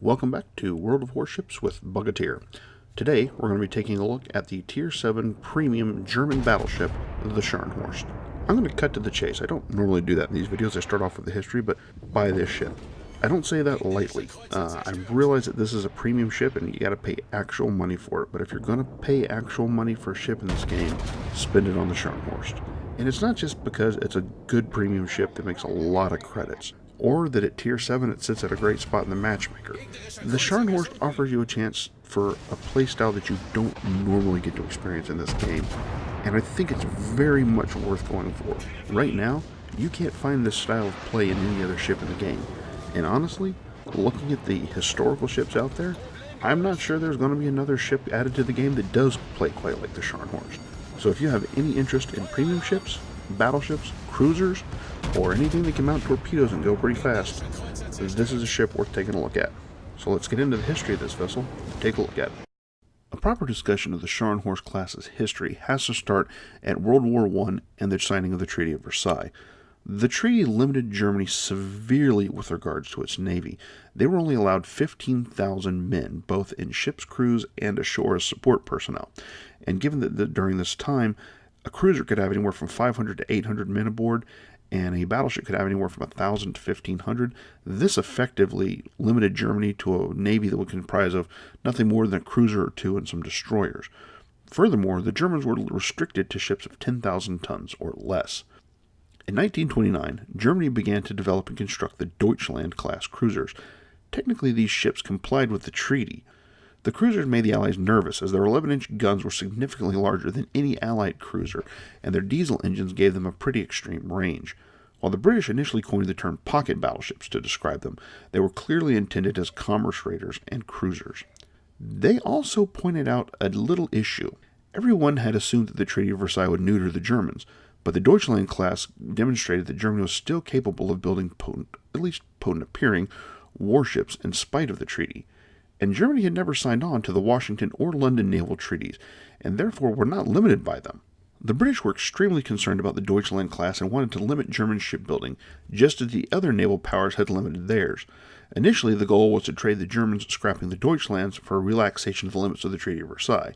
Welcome back to World of Warships with Bugateer. Today, we're going to be taking a look at the Tier 7 premium German battleship, the Scharnhorst. I'm going to cut to the chase. I don't normally do that in these videos. I start off with the history, but buy this ship. I don't say that lightly. I realize that this is a premium ship and you got to pay actual money for it, but if you're going to pay actual money for a ship in this game, spend it on the Scharnhorst. And it's not just because it's a good premium ship that makes a lot of credits, or that at Tier 7 it sits at a great spot in the matchmaker. The Scharnhorst offers you a chance for a playstyle that you don't normally get to experience in this game, and I think it's very much worth going for. Right now, you can't find this style of play in any other ship in the game, and honestly, looking at the historical ships out there, I'm not sure there's going to be another ship added to the game that does play quite like the Scharnhorst. So if you have any interest in premium ships, battleships, cruisers, or anything that can mount torpedoes and go pretty fast, this is a ship worth taking a look at. So let's get into the history of this vessel and take a look at it. A proper discussion of the Scharnhorst class's history has to start at World War I and the signing of the Treaty of Versailles. The treaty limited Germany severely with regards to its navy. They were only allowed 15,000 men, both in ship's crews and ashore as support personnel. And given that during this time, a cruiser could have anywhere from 500 to 800 men aboard, and a battleship could have anywhere from 1,000 to 1,500. This effectively limited Germany to a navy that would comprise of nothing more than a cruiser or two and some destroyers. Furthermore, the Germans were restricted to ships of 10,000 tons or less. In 1929, Germany began to develop and construct the Deutschland-class cruisers. Technically, these ships complied with the treaty. The cruisers made the Allies nervous, as their 11-inch guns were significantly larger than any Allied cruiser, and their diesel engines gave them a pretty extreme range. While the British initially coined the term pocket battleships to describe them, they were clearly intended as commerce raiders and cruisers. They also pointed out a little issue. Everyone had assumed that the Treaty of Versailles would neuter the Germans, but the Deutschland class demonstrated that Germany was still capable of building potent, at least potent-appearing, warships in spite of the treaty. And Germany had never signed on to the Washington or London naval treaties, and therefore were not limited by them. The British were extremely concerned about the Deutschland class and wanted to limit German shipbuilding, just as the other naval powers had limited theirs. Initially, the goal was to trade the Germans scrapping the Deutschlands for a relaxation of the limits of the Treaty of Versailles.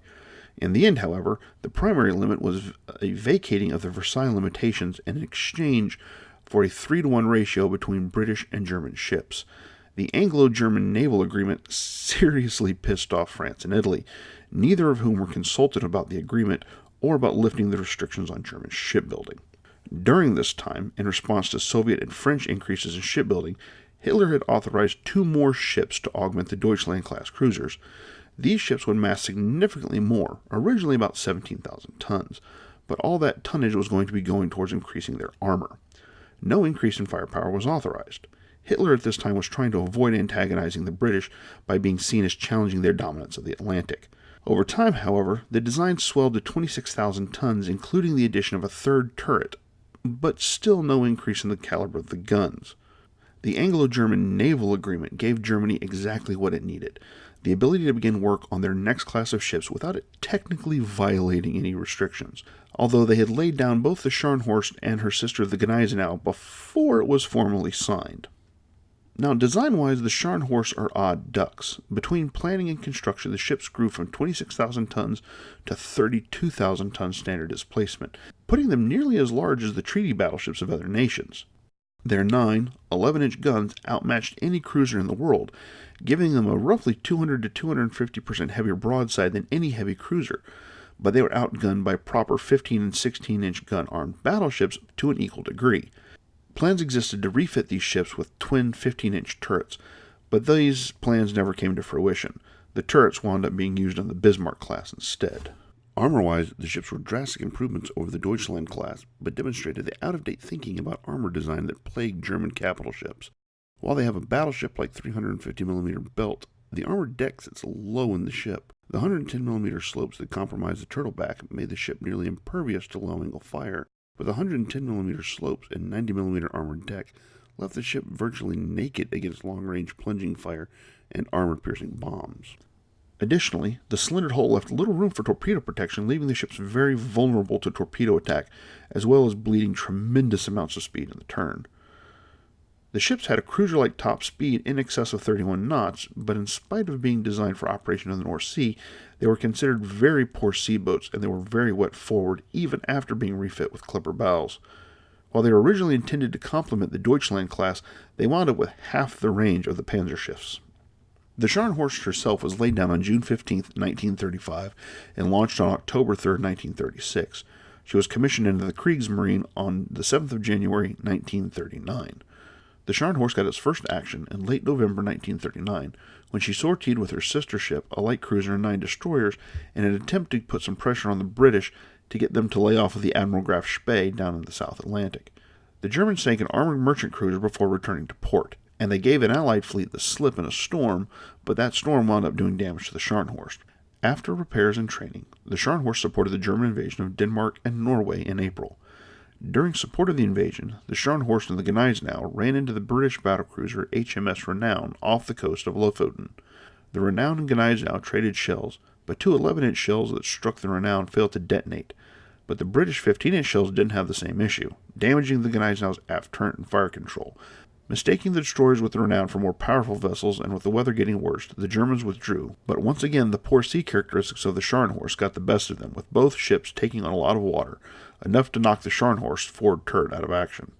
In the end, however, the primary limit was a vacating of the Versailles limitations in exchange for a 3-to-1 ratio between British and German ships. The Anglo-German naval agreement seriously pissed off France and Italy, neither of whom were consulted about the agreement or about lifting the restrictions on German shipbuilding. During this time, in response to Soviet and French increases in shipbuilding, Hitler had authorized 2 more ships to augment the Deutschland-class cruisers. These ships would mass significantly more, originally about 17,000 tons, but all that tonnage was going to be going towards increasing their armor. No increase in firepower was authorized. Hitler at this time was trying to avoid antagonizing the British by being seen as challenging their dominance of the Atlantic. Over time, however, the design swelled to 26,000 tons, including the addition of a 3rd turret, but still no increase in the caliber of the guns. The Anglo-German naval agreement gave Germany exactly what it needed: the ability to begin work on their next class of ships without it technically violating any restrictions, although they had laid down both the Scharnhorst and her sister the Gneisenau before it was formally signed. Now, design-wise, the Scharnhorst are odd ducks. Between planning and construction, the ships grew from 26,000 tons to 32,000 tons standard displacement, putting them nearly as large as the treaty battleships of other nations. Their 9 11-inch guns outmatched any cruiser in the world, giving them a roughly 200 to 250% heavier broadside than any heavy cruiser, but they were outgunned by proper 15 and 16-inch gun-armed battleships to an equal degree. Plans existed to refit these ships with twin 15-inch turrets, but these plans never came to fruition. The turrets wound up being used on the Bismarck class instead. Armor-wise, the ships were drastic improvements over the Deutschland class, but demonstrated the out-of-date thinking about armor design that plagued German capital ships. While they have a battleship-like 350mm belt, the armored deck sits low in the ship. The 110mm slopes that comprised the turtleback made the ship nearly impervious to low-angle fire, but the 110mm slopes and 90mm armored deck left the ship virtually naked against long-range plunging fire and armor-piercing bombs. Additionally, the slindered hull left little room for torpedo protection, leaving the ships very vulnerable to torpedo attack, as well as bleeding tremendous amounts of speed in the turn. The ships had a cruiser-like top speed in excess of 31 knots, but in spite of being designed for operation in the North Sea, they were considered very poor sea boats, and they were very wet forward even after being refit with clipper bows. While they were originally intended to complement the Deutschland class, they wound up with half the range of the Panzerschiffs. The Scharnhorst herself was laid down on June 15, 1935, and launched on October 3, 1936. She was commissioned into the Kriegsmarine on the 7th of January, 1939. The Scharnhorst got its first action in late November 1939, when she sortied with her sister ship, a light cruiser and 9 destroyers, in an attempt to put some pressure on the British to get them to lay off of the Admiral Graf Spee down in the South Atlantic. The Germans sank an armored merchant cruiser before returning to port, and they gave an Allied fleet the slip in a storm, but that storm wound up doing damage to the Scharnhorst. After repairs and training, the Scharnhorst supported the German invasion of Denmark and Norway in April. During support of the invasion, the Scharnhorst and the Gneisenau ran into the British battlecruiser HMS Renown off the coast of Lofoten. The Renown and Gneisenau traded shells, but 2 11-inch shells that struck the Renown failed to detonate. But the British 15-inch shells didn't have the same issue, damaging the Gneisenau's aft turret and fire control. Mistaking the destroyers with the Renown for more powerful vessels, and with the weather getting worse, the Germans withdrew, but once again the poor sea characteristics of the Scharnhorst got the best of them, with both ships taking on a lot of water, enough to knock the Scharnhorst's forward turret out of action.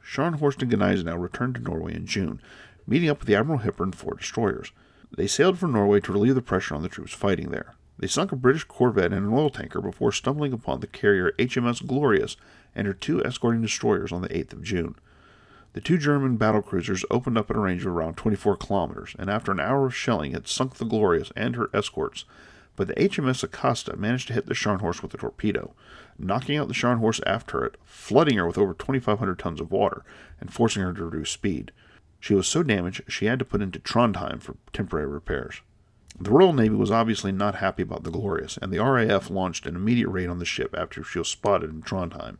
Scharnhorst and Gneisenau returned to Norway in June, meeting up with the Admiral Hipper and 4 destroyers. They sailed for Norway to relieve the pressure on the troops fighting there. They sunk a British corvette and an oil tanker before stumbling upon the carrier HMS Glorious and her 2 escorting destroyers on the 8th of June. The 2 German battlecruisers opened up at a range of around 24 kilometers, and after an hour of shelling had sunk the Glorious and her escorts, but the HMS Acosta managed to hit the Scharnhorst with a torpedo, knocking out the Scharnhorst's aft turret, flooding her with over 2,500 tons of water, and forcing her to reduce speed. She was so damaged she had to put into Trondheim for temporary repairs. The Royal Navy was obviously not happy about the Glorious, and the RAF launched an immediate raid on the ship after she was spotted in Trondheim.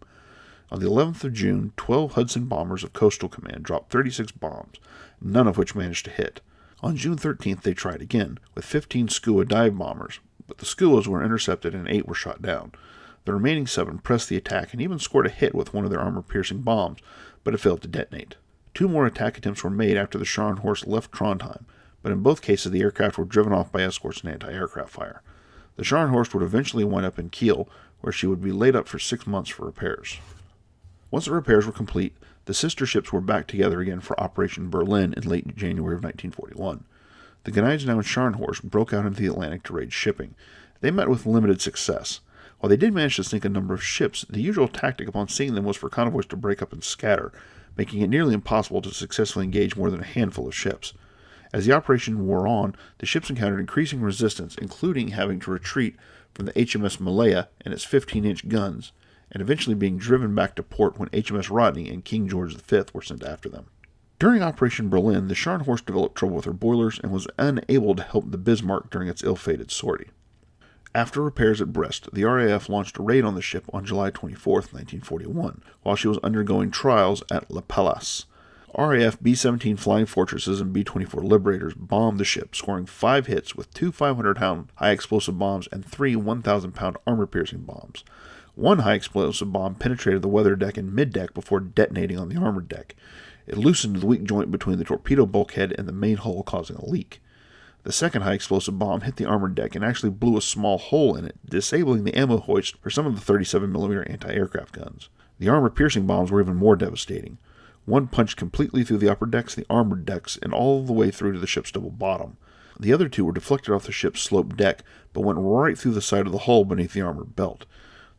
On the 11th of June, 12 Hudson bombers of Coastal Command dropped 36 bombs, none of which managed to hit. On June 13th, they tried again, with 15 Skua dive bombers, but the Skuas were intercepted and 8 were shot down. The remaining 7 pressed the attack and even scored a hit with one of their armor-piercing bombs, but it failed to detonate. 2 more attack attempts were made after the Scharnhorst left Trondheim, but in both cases the aircraft were driven off by escorts and anti-aircraft fire. The Scharnhorst would eventually wind up in Kiel, where she would be laid up for 6 months for repairs. Once the repairs were complete, the sister ships were back together again for Operation Berlin in late January of 1941. The Gneisenau and Scharnhorst broke out into the Atlantic to raid shipping. They met with limited success. While they did manage to sink a number of ships, the usual tactic upon seeing them was for convoys to break up and scatter, making it nearly impossible to successfully engage more than a handful of ships. As the operation wore on, the ships encountered increasing resistance, including having to retreat from the HMS Malaya and its 15-inch guns, and eventually being driven back to port when HMS Rodney and King George V were sent after them. During Operation Berlin, the Scharnhorst developed trouble with her boilers and was unable to help the Bismarck during its ill-fated sortie. After repairs at Brest, the RAF launched a raid on the ship on July 24, 1941, while she was undergoing trials at La Pallas. RAF B-17 Flying Fortresses and B-24 Liberators bombed the ship, scoring 5 hits with 2 500-pound high-explosive bombs and 3 1,000-pound armor-piercing bombs. 1 high-explosive bomb penetrated the weather deck and mid-deck before detonating on the armored deck. It loosened the weak joint between the torpedo bulkhead and the main hull, causing a leak. The second high-explosive bomb hit the armored deck and actually blew a small hole in it, disabling the ammo hoist for some of the 37mm anti-aircraft guns. The armor-piercing bombs were even more devastating. 1 punched completely through the upper decks, the armored decks, and all the way through to the ship's double bottom. The other 2 were deflected off the ship's sloped deck, but went right through the side of the hull beneath the armored belt.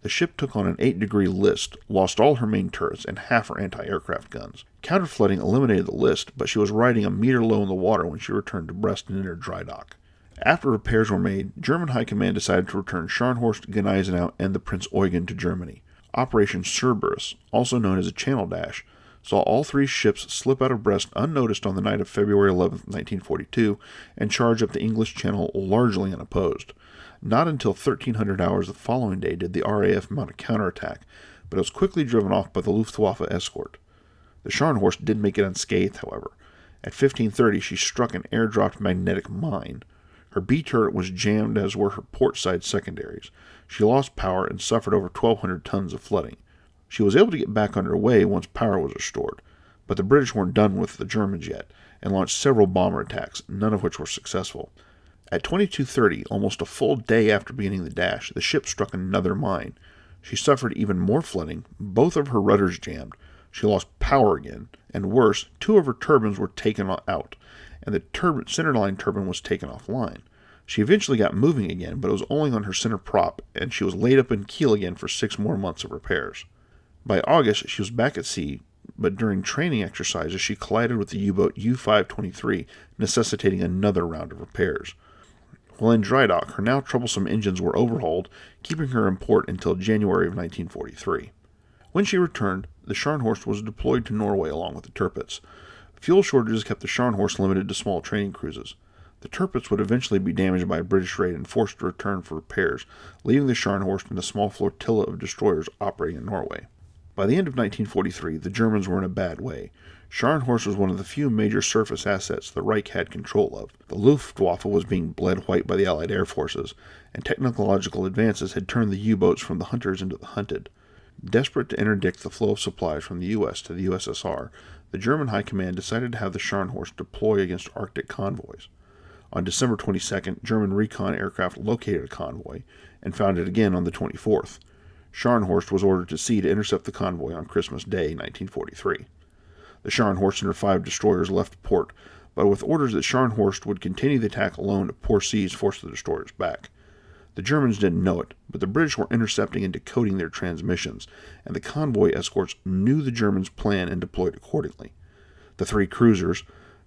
The ship took on an 8-degree list, lost all her main turrets and half her anti-aircraft guns. Counterflooding eliminated the list, but she was riding a meter low in the water when she returned to Brest and entered dry dock. After repairs were made, German High Command decided to return Scharnhorst, Gneisenau, and the Prinz Eugen to Germany. Operation Cerberus, also known as a Channel Dash, saw all 3 ships slip out of Brest unnoticed on the night of February 11, 1942, and charge up the English Channel largely unopposed. Not until 1300 hours the following day did the RAF mount a counterattack, but it was quickly driven off by the Luftwaffe escort. The Scharnhorst did make it unscathed, however. At 15:30 she struck an airdropped magnetic mine. Her B turret was jammed, as were her port side secondaries. She lost power and suffered over 1,200 tons of flooding. She was able to get back underway once power was restored, But the British weren't done with the Germans yet, and launched several bomber attacks, none of which were successful. At 22:30, almost a full day after beginning the dash, the ship struck another mine. She suffered even more flooding, both of her rudders jammed, she lost power again, and worse, 2 of her turbines were taken out, and the centerline turbine was taken offline. She eventually got moving again, but it was only on her center prop, and she was laid up in keel again for 6 more months of repairs. By August, she was back at sea, but during training exercises, she collided with the U-boat U-523, necessitating another round of repairs. While in dry dock, her now troublesome engines were overhauled, keeping her in port until January of 1943. When she returned, the Scharnhorst was deployed to Norway along with the Tirpitz. Fuel shortages kept the Scharnhorst limited to small training cruises. The Tirpitz would eventually be damaged by a British raid and forced to return for repairs, leaving the Scharnhorst and a small flotilla of destroyers operating in Norway. By the end of 1943, the Germans were in a bad way. Scharnhorst was one of the few major surface assets the Reich had control of. The Luftwaffe was being bled white by the Allied air forces, and technological advances had turned the U-boats from the hunters into the hunted. Desperate to interdict the flow of supplies from the U.S. to the USSR, the German High Command decided to have the Scharnhorst deploy against Arctic convoys. On December 22nd, German recon aircraft located a convoy and found it again on the 24th. Scharnhorst was ordered to sea to intercept the convoy on Christmas Day, 1943. The Scharnhorst and her 5 destroyers left port, but with orders that Scharnhorst would continue the attack alone to poor seas force the destroyers back. The Germans didn't know it, but the British were intercepting and decoding their transmissions, and the convoy escorts knew the Germans' plan and deployed accordingly. The 3 cruisers,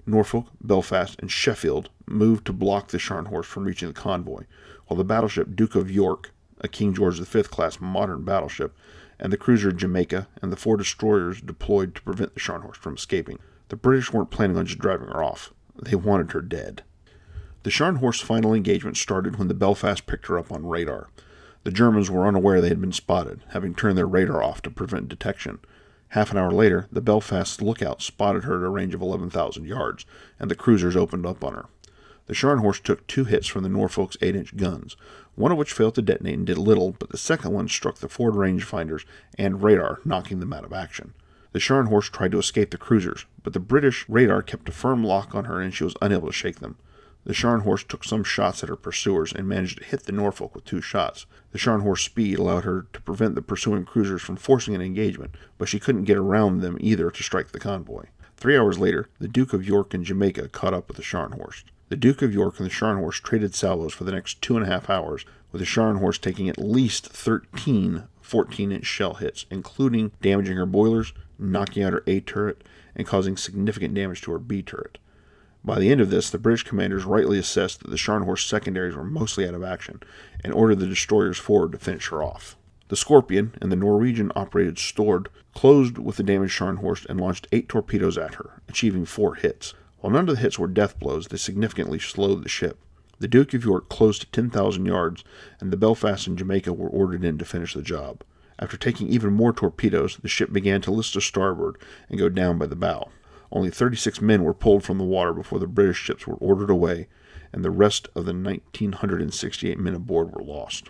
Norfolk, Belfast, and Sheffield, moved to block the Scharnhorst from reaching the convoy, while the battleship Duke of York, a King George V class modern battleship, and the cruiser Jamaica and the 4 destroyers deployed to prevent the Scharnhorst from escaping. The British weren't planning on just driving her off. They wanted her dead. The Scharnhorst's final engagement started when the Belfast picked her up on radar. The Germans were unaware they had been spotted, having turned their radar off to prevent detection. Half an hour later, the Belfast's lookout spotted her at a range of 11,000 yards, and the cruisers opened up on her. The Scharnhorst took 2 hits from the Norfolk's 8-inch guns, one of which failed to detonate and did little, but the second one struck the forward rangefinders and radar, knocking them out of action. The Scharnhorst tried to escape the cruisers, but the British radar kept a firm lock on her and she was unable to shake them. The Scharnhorst took some shots at her pursuers and managed to hit the Norfolk with 2 shots. The Scharnhorst's speed allowed her to prevent the pursuing cruisers from forcing an engagement, but she couldn't get around them either to strike the convoy. 3 hours later, the Duke of York and Jamaica caught up with the Scharnhorst. The Duke of York and the Scharnhorst traded salvos for the next 2.5 hours, with the Scharnhorst taking at least 13 14-inch shell hits, including damaging her boilers, knocking out her A turret, and causing significant damage to her B turret. By the end of this, the British commanders rightly assessed that the Scharnhorst's secondaries were mostly out of action, and ordered the destroyers forward to finish her off. The Scorpion and the Norwegian-operated Stord closed with the damaged Scharnhorst and launched 8 torpedoes at her, achieving 4 hits. While none of the hits were death blows, they significantly slowed the ship. The Duke of York closed to 10,000 yards, and the Belfast and Jamaica were ordered in to finish the job. After taking even more torpedoes, the ship began to list to starboard and go down by the bow. Only 36 men were pulled from the water before the British ships were ordered away, and the rest of the 1,968 men aboard were lost.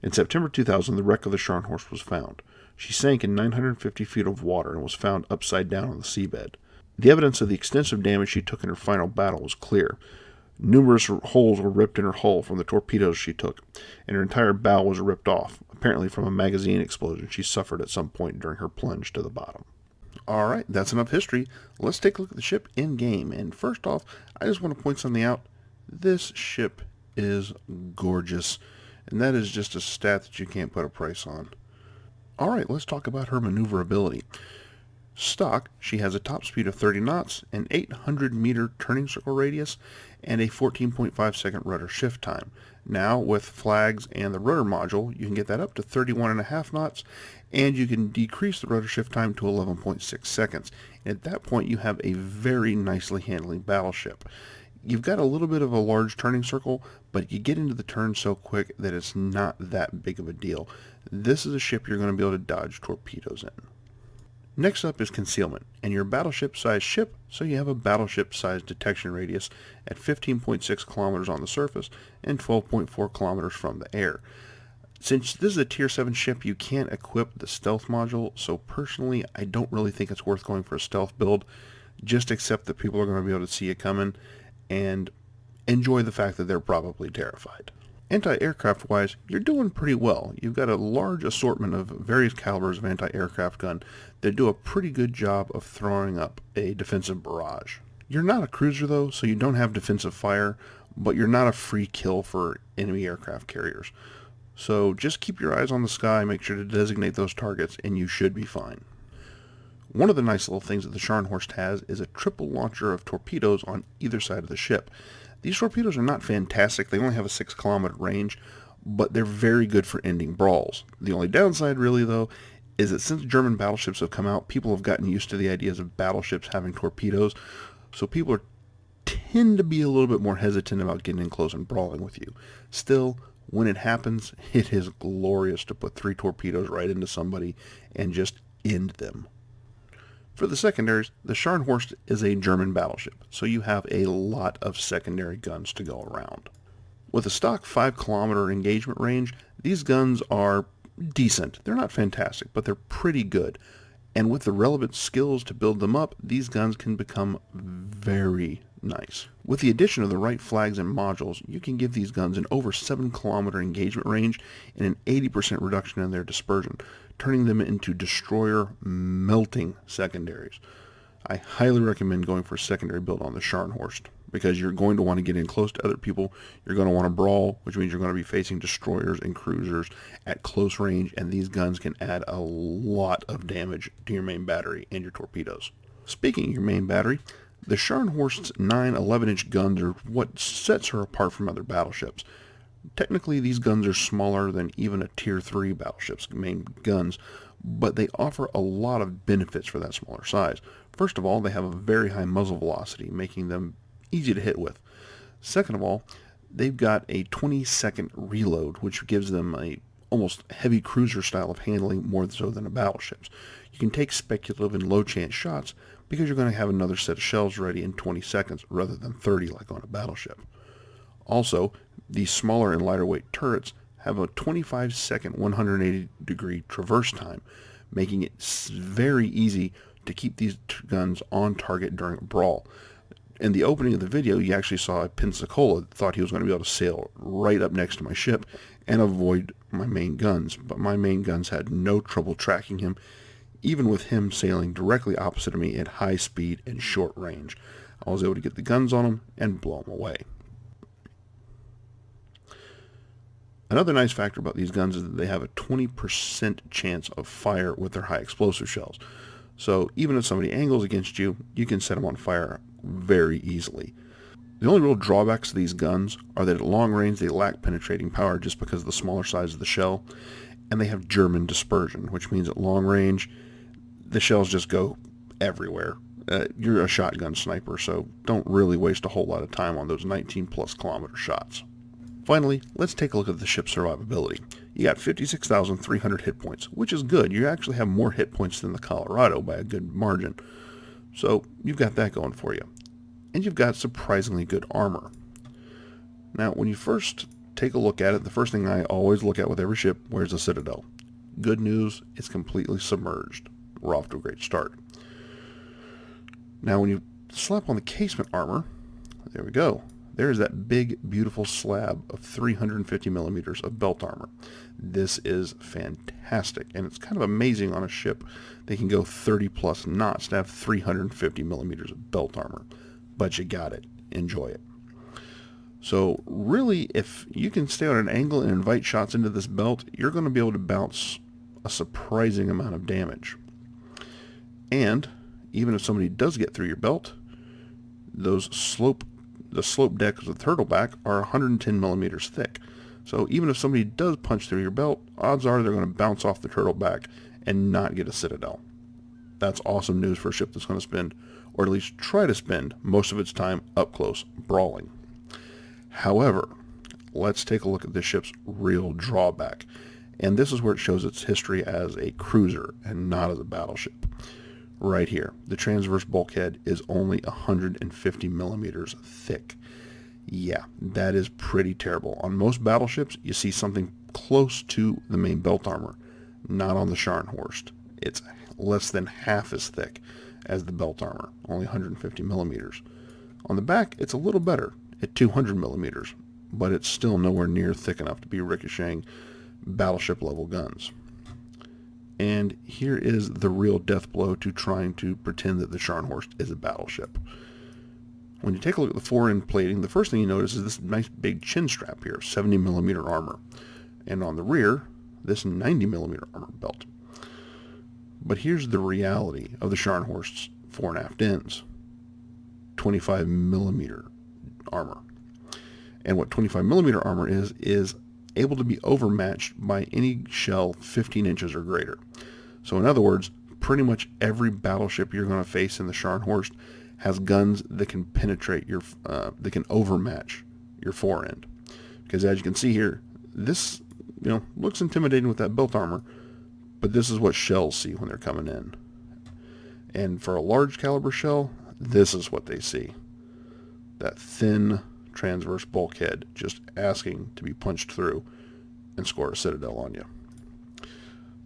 In September 2000, the wreck of the Scharnhorst was found. She sank in 950 feet of water and was found upside down on the seabed. The evidence of the extensive damage she took in her final battle was clear. Numerous holes were ripped in her hull from the torpedoes she took, and her entire bow was ripped off, apparently from a magazine explosion she suffered at some point during her plunge to the bottom. Alright, that's enough history. Let's take a look at the ship in-game. And first off, I just want to point something out. This ship is gorgeous, and that is just a stat that you can't put a price on. Alright, let's talk about her maneuverability. Stock, she has a top speed of 30 knots, an 800-meter turning circle radius, and a 14.5 second rudder shift time. Now, with flags and the rudder module, you can get that up to 31.5 knots, and you can decrease the rudder shift time to 11.6 seconds. And at that point, you have a very nicely handling battleship. You've got a little bit of a large turning circle, but you get into the turn so quick that it's not that big of a deal. This is a ship you're going to be able to dodge torpedoes in. Next up is concealment, and your battleship-sized ship, so you have a battleship-sized detection radius at 15.6 kilometers on the surface and 12.4 kilometers from the air. Since this is a Tier 7 ship, you can't equip the stealth module, so personally, I don't really think it's worth going for a stealth build. Just accept that people are going to be able to see it coming, and enjoy the fact that they're probably terrified. Anti-aircraft wise, you're doing pretty well. You've got a large assortment of various calibers of anti-aircraft gun that do a pretty good job of throwing up a defensive barrage. You're not a cruiser though, so you don't have defensive fire, but you're not a free kill for enemy aircraft carriers. So just keep your eyes on the sky, make sure to designate those targets, and you should be fine. One of the nice little things that the Scharnhorst has is a triple launcher of torpedoes on either side of the ship. These torpedoes are not fantastic, they only have a 6-kilometer range, but they're very good for ending brawls. The only downside really though is that since German battleships have come out, people have gotten used to the ideas of battleships having torpedoes, so people tend to be a little bit more hesitant about getting in close and brawling with you. Still, when it happens, it is glorious to put 3 torpedoes right into somebody and just end them. For the secondaries, the Scharnhorst is a German battleship, so you have a lot of secondary guns to go around. With a stock 5-kilometer engagement range, these guns are decent. They're not fantastic, but they're pretty good. And with the relevant skills to build them up, these guns can become very nice. With the addition of the right flags and modules, you can give these guns an over 7-kilometer engagement range and an 80% reduction in their dispersion, turning them into destroyer melting secondaries. I highly recommend going for a secondary build on the Scharnhorst, because you're going to want to get in close to other people, you're going to want to brawl, which means you're going to be facing destroyers and cruisers at close range, and these guns can add a lot of damage to your main battery and your torpedoes. Speaking of your main battery, the Scharnhorst's 9 11-inch guns are what sets her apart from other battleships. Technically, these guns are smaller than even a Tier 3 battleship's main guns, but they offer a lot of benefits for that smaller size. First of all, they have a very high muzzle velocity, making them easy to hit with. Second of all, they've got a 20-second reload, which gives them a almost heavy cruiser style of handling more so than a battleship's. You can take speculative and low chance shots because you're going to have another set of shells ready in 20 seconds rather than 30 like on a battleship. Also, these smaller and lighter weight turrets have a 25-second 180-degree traverse time, making it very easy to keep these guns on target during a brawl. In the opening of the video, you actually saw a Pensacola thought he was going to be able to sail right up next to my ship and avoid my main guns, but my main guns had no trouble tracking him, even with him sailing directly opposite of me at high speed and short range. I was able to get the guns on him and blow him away. Another nice factor about these guns is that they have a 20% chance of fire with their high explosive shells. So even if somebody angles against you, you can set them on fire very easily. The only real drawbacks to these guns are that at long range they lack penetrating power just because of the smaller size of the shell, and they have German dispersion, which means at long range the shells just go everywhere. You're a shotgun sniper, so don't really waste a whole lot of time on those 19+ kilometer shots. Finally, let's take a look at the ship's survivability. You got 56,300 hit points, which is good. You actually have more hit points than the Colorado by a good margin. So you've got that going for you. And you've got surprisingly good armor. Now, when you first take a look at it, the first thing I always look at with every ship, where's the Citadel? Good news, it's completely submerged. We're off to a great start. Now, when you slap on the casement armor, there we go. There's that big, beautiful slab of 350 millimeters of belt armor. This is fantastic, and it's kind of amazing on a ship they can go 30+ knots to have 350 millimeters of belt armor. But you got it. Enjoy it. So really, if you can stay on an angle and invite shots into this belt, you're going to be able to bounce a surprising amount of damage. And even if somebody does get through your belt, the slope decks of the turtleback are 110 millimeters thick. So even if somebody does punch through your belt, odds are they're going to bounce off the turtleback and not get a Citadel. That's awesome news for a ship that's going to spend, or at least try to spend, most of its time up close brawling. However, let's take a look at this ship's real drawback. And this is where it shows its history as a cruiser and not as a battleship. Right here, the transverse bulkhead is only 150 millimeters thick. Yeah, that is pretty terrible. On most battleships, you see something close to the main belt armor. Not on the Scharnhorst. It's less than half as thick as the belt armor, only 150 millimeters. On the back, it's a little better at 200 millimeters, but it's still nowhere near thick enough to be ricocheting battleship level guns. And here is the real death blow to trying to pretend that the Scharnhorst is a battleship. When you take a look at the fore-end plating, the first thing you notice is this nice big chin strap here, 70 millimeter armor. And on the rear, this 90 millimeter armor belt. But here's the reality of the Scharnhorst's fore and aft ends. 25 millimeter armor. And what 25 millimeter armor is able to be overmatched by any shell 15 inches or greater. So in other words, pretty much every battleship you're going to face in the Scharnhorst has guns that can penetrate your, that can overmatch your fore end. Because as you can see here, this, looks intimidating with that belt armor, but this is what shells see when they're coming in. And for a large caliber shell, this is what they see. That thin transverse bulkhead just asking to be punched through and score a citadel on you.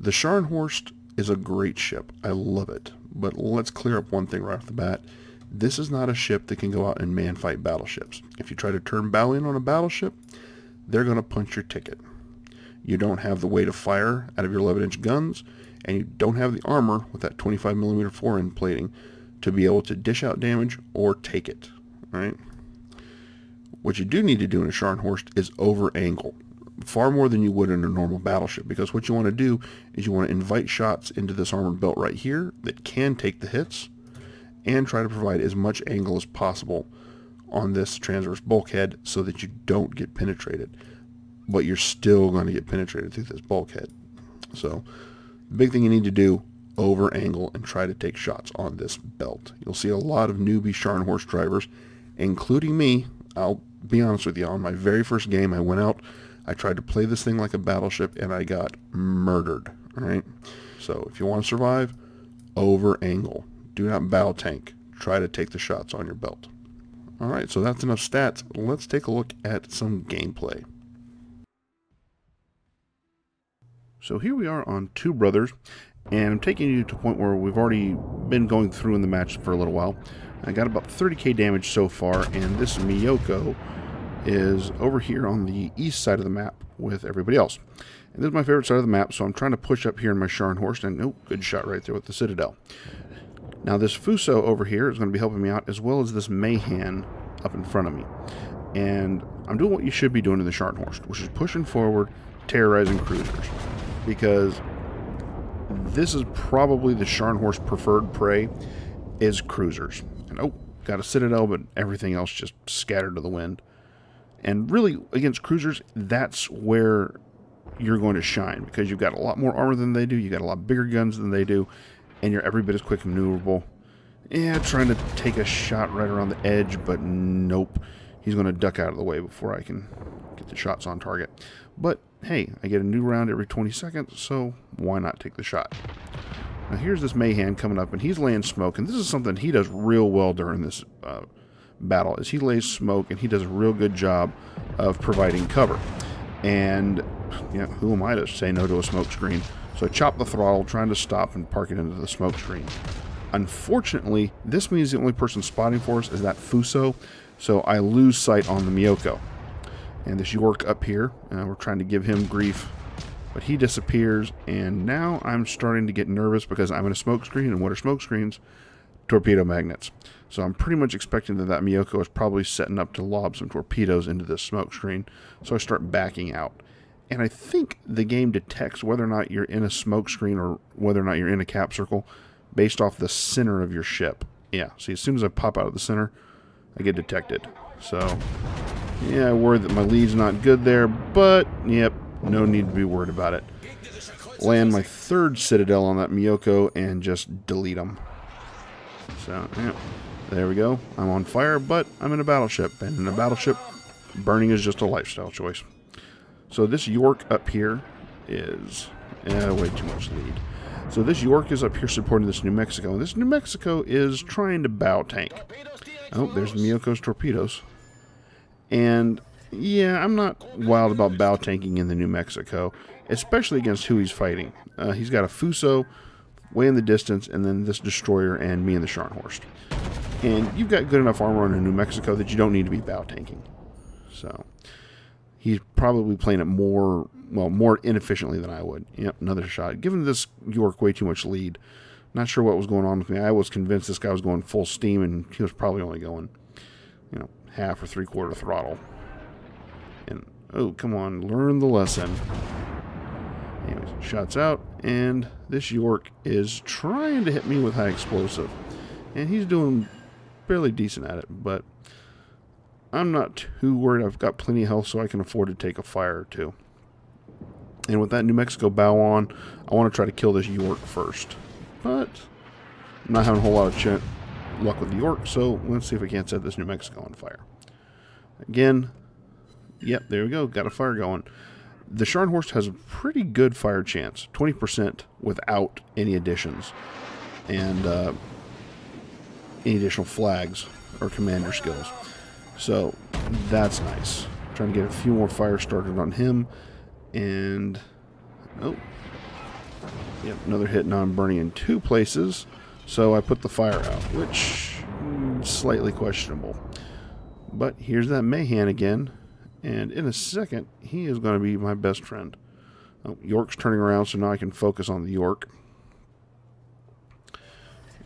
The Scharnhorst is a great ship. I love it. But let's clear up one thing right off the bat. This is not a ship that can go out and man-fight battleships. If you try to turn bow in on a battleship, they're going to punch your ticket. You don't have the weight of fire out of your 11-inch guns, and you don't have the armor with that 25 millimeter fore-end plating to be able to dish out damage or take it. Right? What you do need to do in a Scharnhorst is over-angle, far more than you would in a normal battleship, because what you want to do is you want to invite shots into this armored belt right here that can take the hits, and try to provide as much angle as possible on this transverse bulkhead so that you don't get penetrated. But you're still going to get penetrated through this bulkhead. So the big thing you need to do, over angle and try to take shots on this belt. You'll see a lot of newbie Scharnhorst drivers, including me. I'll be honest with you, on my very first game I went out, I tried to play this thing like a battleship and I got murdered. Alright? So if you want to survive, over angle. Do not bow tank. Try to take the shots on your belt. Alright, so that's enough stats. Let's take a look at some gameplay. So here we are on Two Brothers, and I'm taking you to a point where we've already been going through in the match for a little while. I got about 30k damage so far, and this Miyoko is over here on the east side of the map with everybody else. And this is my favorite side of the map, so I'm trying to push up here in my Scharnhorst, and oh, good shot right there with the Citadel. Now this Fuso over here is going to be helping me out, as well as this Mayhan up in front of me. And I'm doing what you should be doing in the Scharnhorst, which is pushing forward, terrorizing cruisers. Because this is probably the Scharnhorst preferred prey, is cruisers. And oh, got a Citadel, but everything else just scattered to the wind. And really, against cruisers, that's where you're going to shine, because you've got a lot more armor than they do, you got a lot bigger guns than they do, and you're every bit as quick and maneuverable. Yeah, trying to take a shot right around the edge, but nope. He's going to duck out of the way before I can get the shots on target. But hey, I get a new round every 20 seconds, so why not take the shot? Now here's this Mayhan coming up, and he's laying smoke, and this is something he does real well during this battle, is he lays smoke, and he does a real good job of providing cover. And yeah, who am I to say no to a smoke screen? So I chop the throttle, trying to stop and park it into the smoke screen. Unfortunately, this means the only person spotting for us is that Fuso, so I lose sight on the Miyoko. And this York up here, we're trying to give him grief, but he disappears, and now I'm starting to get nervous because I'm in a smoke screen, and what are smoke screens? Torpedo magnets. So I'm pretty much expecting that Miyoko is probably setting up to lob some torpedoes into this smoke screen, so I start backing out. And I think the game detects whether or not you're in a smoke screen or whether or not you're in a cap circle based off the center of your ship. Yeah, see, as soon as I pop out of the center, I get detected. So, yeah, I worry that my lead's not good there, but, yep, no need to be worried about it. Land my third Citadel on that Miyoko and just delete them. So, yeah, there we go. I'm on fire, but I'm in a battleship, and in a battleship, burning is just a lifestyle choice. So this York up here is way too much lead. So this York is up here supporting this New Mexico. And this New Mexico is trying to bow tank. Oh, there's Miyoko's torpedoes. And Yeah, I'm not wild about bow tanking in the New Mexico, especially against who he's fighting. He's got a Fuso way in the distance, and then this destroyer and me in the Scharnhorst. And you've got good enough armor on a New Mexico that you don't need to be bow tanking. So he's probably playing it more inefficiently than I would. Yep, another shot. Giving this York way too much lead. Not sure what was going on with me. I was convinced this guy was going full steam, and he was probably only going, half or three-quarter throttle. And, oh, come on, learn the lesson. Anyways, shots out, and this York is trying to hit me with high explosive. And he's doing fairly decent at it, but I'm not too worried. I've got plenty of health, so I can afford to take a fire or two. And with that New Mexico bow on, I want to try to kill this York first. But I'm not having a whole lot of luck with the York, so let's see if I can't set this New Mexico on fire. Again, yep, there we go. Got a fire going. The Scharnhorst has a pretty good fire chance, 20% without any additions. And any additional flags or commander skills. So that's nice. Trying to get a few more fires started on him. And oh, yep, another hit. Now I'm burning in two places. So I put the fire out, which is slightly questionable. But here's that Mayhan again. And in a second, he is going to be my best friend. Oh, York's turning around, so now I can focus on the York.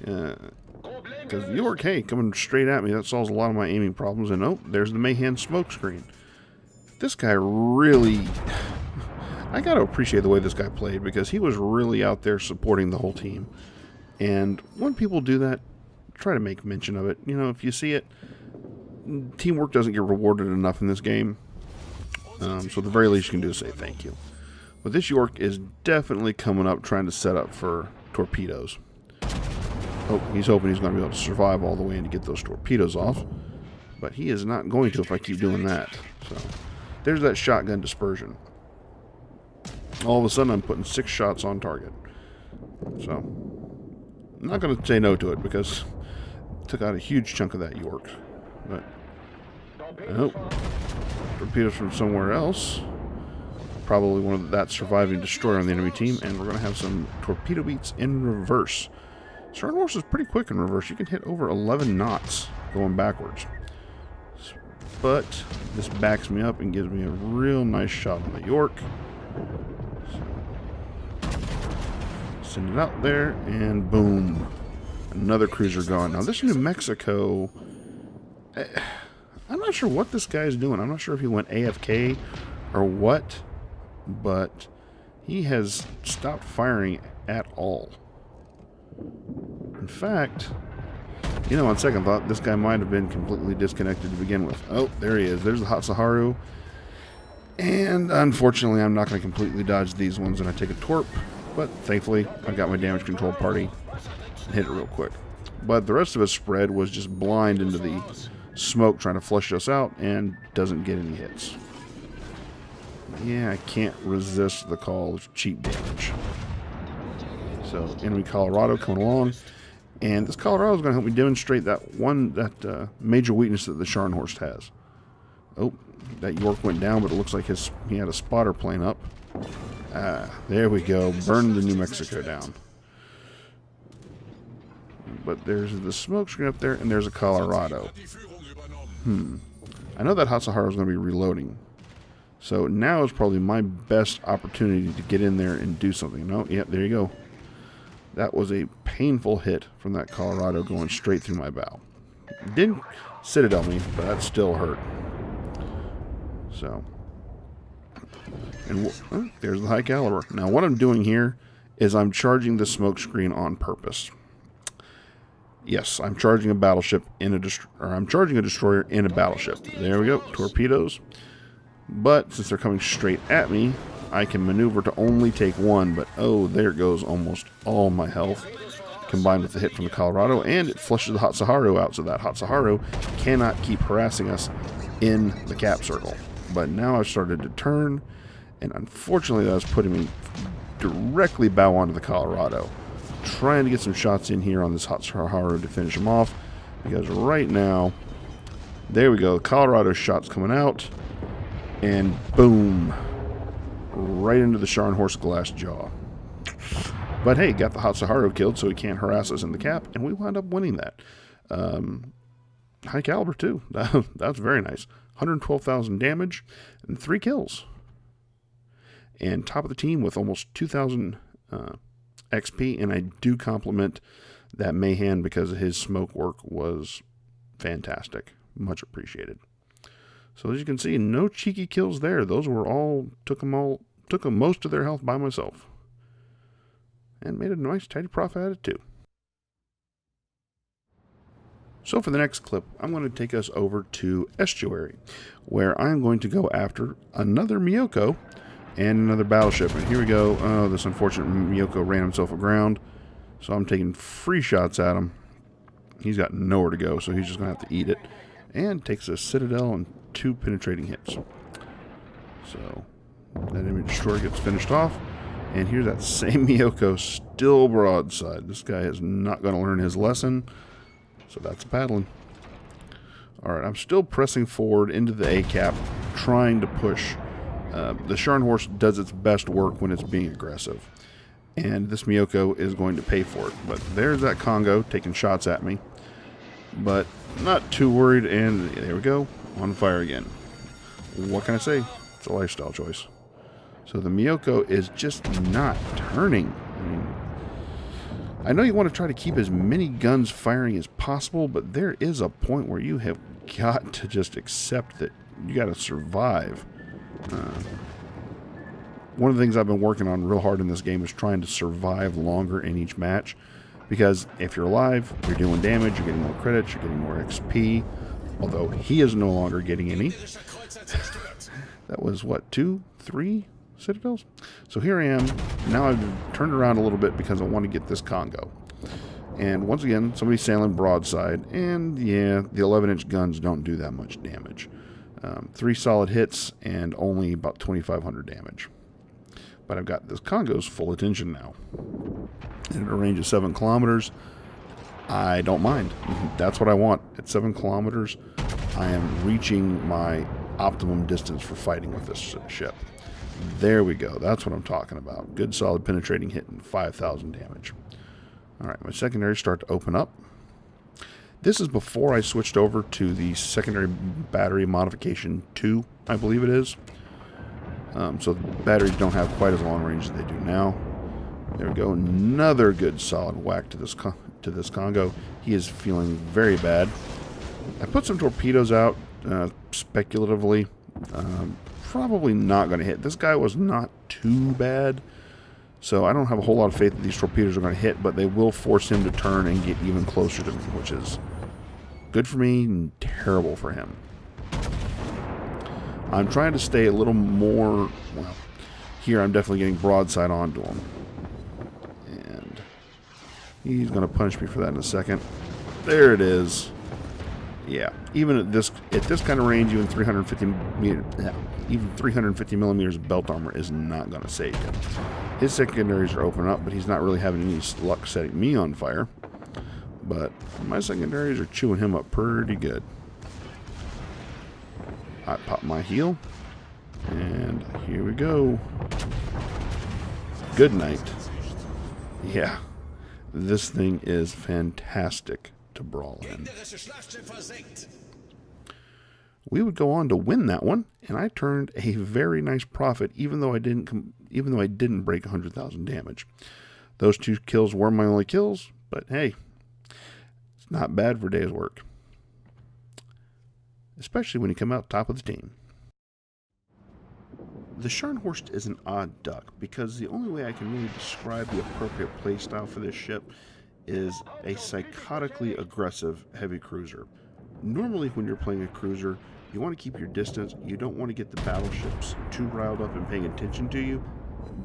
Because the York, hey, coming straight at me, that solves a lot of my aiming problems. And oh, there's the Mayhan smoke screen. This guy really... I got to appreciate the way this guy played, because he was really out there supporting the whole team. And when people do that, try to make mention of it. If you see it, teamwork doesn't get rewarded enough in this game. So the very least you can do is say thank you. But this York is definitely coming up trying to set up for torpedoes. Oh, he's hoping he's going to be able to survive all the way and to get those torpedoes off. But he is not going to if I keep doing that. So there's that shotgun dispersion. All of a sudden I'm putting 6 shots on target. So I'm not going to say no to it, because it took out a huge chunk of that York. But oh, torpedoes from somewhere else. Probably one of that surviving destroyer on the enemy team, and we're going to have some torpedo beats in reverse. Scharnhorst is pretty quick in reverse. You can hit over 11 knots going backwards. But this backs me up and gives me a real nice shot on the York. So, send it out there, and boom. Another cruiser gone. Now this New Mexico... I'm not sure what this guy is doing. I'm not sure if he went AFK or what, but he has stopped firing at all. In fact, on second thought, this guy might have been completely disconnected to begin with. Oh, there he is. There's the Hatsuharu. And unfortunately, I'm not going to completely dodge these ones, and I take a torp. But thankfully, I've got my damage control party and hit it real quick. But the rest of his spread was just blind into the smoke trying to flush us out and doesn't get any hits. Yeah, I can't resist the call of cheap damage. So enemy Colorado coming along, and this Colorado is going to help me demonstrate that major weakness that the Scharnhorst has. Oh, that York went down, but it looks like he had a spotter plane up. There we go, burn the New Mexico down. But there's the smoke screen up there, and there's a Colorado. I know that Hatsuharu is going to be reloading. So now is probably my best opportunity to get in there and do something. No, yep, there you go. That was a painful hit from that Colorado going straight through my bow. Didn't citadel me, but that still hurt. So, and there's the high caliber. Now what I'm doing here is I'm charging the smoke screen on purpose. Yes, I'm charging a battleship I'm charging a destroyer in a battleship. There we go, torpedoes. But since they're coming straight at me, I can maneuver to only take one. But oh, there goes almost all my health, combined with the hit from the Colorado, and it flushes the Hatsuharu out, so that Hatsuharu cannot keep harassing us in the cap circle. But now I've started to turn, and unfortunately that was putting me directly bow onto the Colorado. Trying to get some shots in here on this Hatsuharu to finish him off, because right now, there we go, Colorado shots coming out, And boom, right into the Scharnhorst glass jaw. But hey, got the Hatsuharu killed, so he can't harass us in the cap, and we wound up winning that. High caliber too. That's very nice. 112,000 damage and 3 kills. And top of the team with almost 2,000 XP, and I do compliment that Mayhan because his smoke work was fantastic. Much appreciated. So as you can see, no cheeky kills there. Those were all, took them most of their health by myself. And made a nice tidy profit at it too. So for the next clip, I'm going to take us over to Estuary, where I'm going to go after another Miyoko and another battleship. And here we go. Oh, this unfortunate Miyoko ran himself aground. So I'm taking free shots at him. He's got nowhere to go, so he's just going to have to eat it. And takes a Citadel and 2 penetrating hits. So that enemy destroyer gets finished off. And here's that same Miyoko still broadside. This guy is not going to learn his lesson. So that's paddling. Alright, I'm still pressing forward into the A-cap, trying to push. The Scharnhorst does its best work when it's being aggressive. And this Miyoko is going to pay for it. But there's that Congo taking shots at me. But not too worried, and there we go, on fire again. What can I say? It's a lifestyle choice. So the Miyoko is just not turning. I mean, I know you want to try to keep as many guns firing as possible, but there is a point where you have got to just accept that you got to survive. One of the things I've been working on real hard in this game is trying to survive longer in each match. Because if you're alive, you're doing damage, you're getting more credits, you're getting more XP. Although he is no longer getting any. That was, what, 2, 3 Citadels? So here I am. Now I've turned around a little bit because I want to get this Congo. And once again, somebody's sailing broadside. And yeah, the 11-inch guns don't do that much damage. 3 solid hits and only about 2,500 damage. But I've got this Congo's full attention now. And at a range of 7 kilometers, I don't mind. That's what I want. At 7 kilometers, I am reaching my optimum distance for fighting with this ship. There we go. That's what I'm talking about. Good solid penetrating hit and 5,000 damage. Alright, my secondaries start to open up. This is before I switched over to the secondary battery modification 2, I believe it is. So the batteries don't have quite as long range as they do now. There we go. Another good solid whack to this Congo. He is feeling very bad. I put some torpedoes out speculatively. Probably not going to hit. This guy was not too bad. So I don't have a whole lot of faith that these torpedoes are going to hit, but they will force him to turn and get even closer to me, which is good for me and terrible for him. I'm trying to stay a little more, well, here I'm definitely getting broadside onto him. And he's going to punish me for that in a second. There it is. Yeah, even at this kind of range, even 350 millimeters of belt armor is not going to save him. His secondaries are open up, but he's not really having any luck setting me on fire. But my secondaries are chewing him up pretty good. I pop my heel, and here we go. Good night. Yeah, this thing is fantastic to brawl in. We would go on to win that one, and I turned a very nice profit, even though I didn't break 100,000 damage. Those 2 kills were my only kills, but hey, it's not bad for a day's work. Especially when you come out top of the team. The Scharnhorst is an odd duck because the only way I can really describe the appropriate playstyle for this ship is a psychotically aggressive heavy cruiser. Normally when you're playing a cruiser, you want to keep your distance, you don't want to get the battleships too riled up and paying attention to you,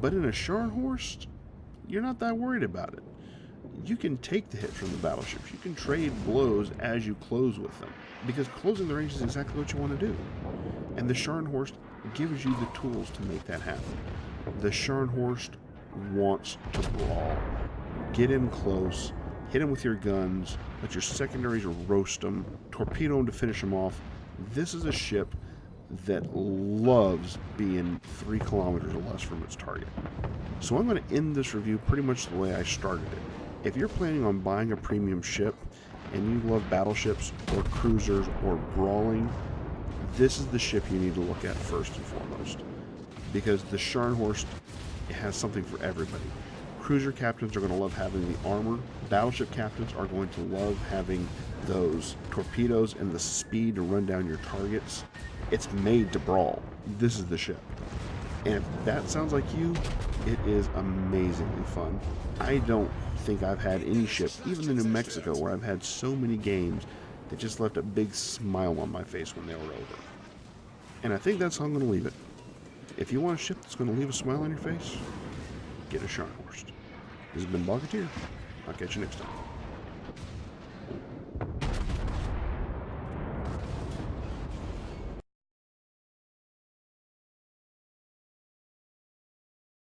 but in a Scharnhorst, you're not that worried about it. You can take the hit from the battleships. You can trade blows as you close with them. Because closing the range is exactly what you want to do. And the Scharnhorst gives you the tools to make that happen. The Scharnhorst wants to brawl. Get in close, hit him with your guns, let your secondaries roast them, torpedo him to finish him off. This is a ship that loves being 3 kilometers or less from its target. So I'm going to end this review pretty much the way I started it. If you're planning on buying a premium ship and you love battleships or cruisers or brawling, this is the ship you need to look at first and foremost, because the Scharnhorst has something for everybody. Cruiser captains are going to love having the armor. Battleship captains are going to love having those torpedoes and the speed to run down your targets. It's made to brawl. This is the ship. And if that sounds like you, it is amazingly fun. I don't think I've had any ship, even in New Mexico, where I've had so many games that just left a big smile on my face when they were over. And I think that's how I'm going to leave it. If you want a ship that's going to leave a smile on your face, get a Scharnhorst. This has been Battlecruiser. I'll catch you next time.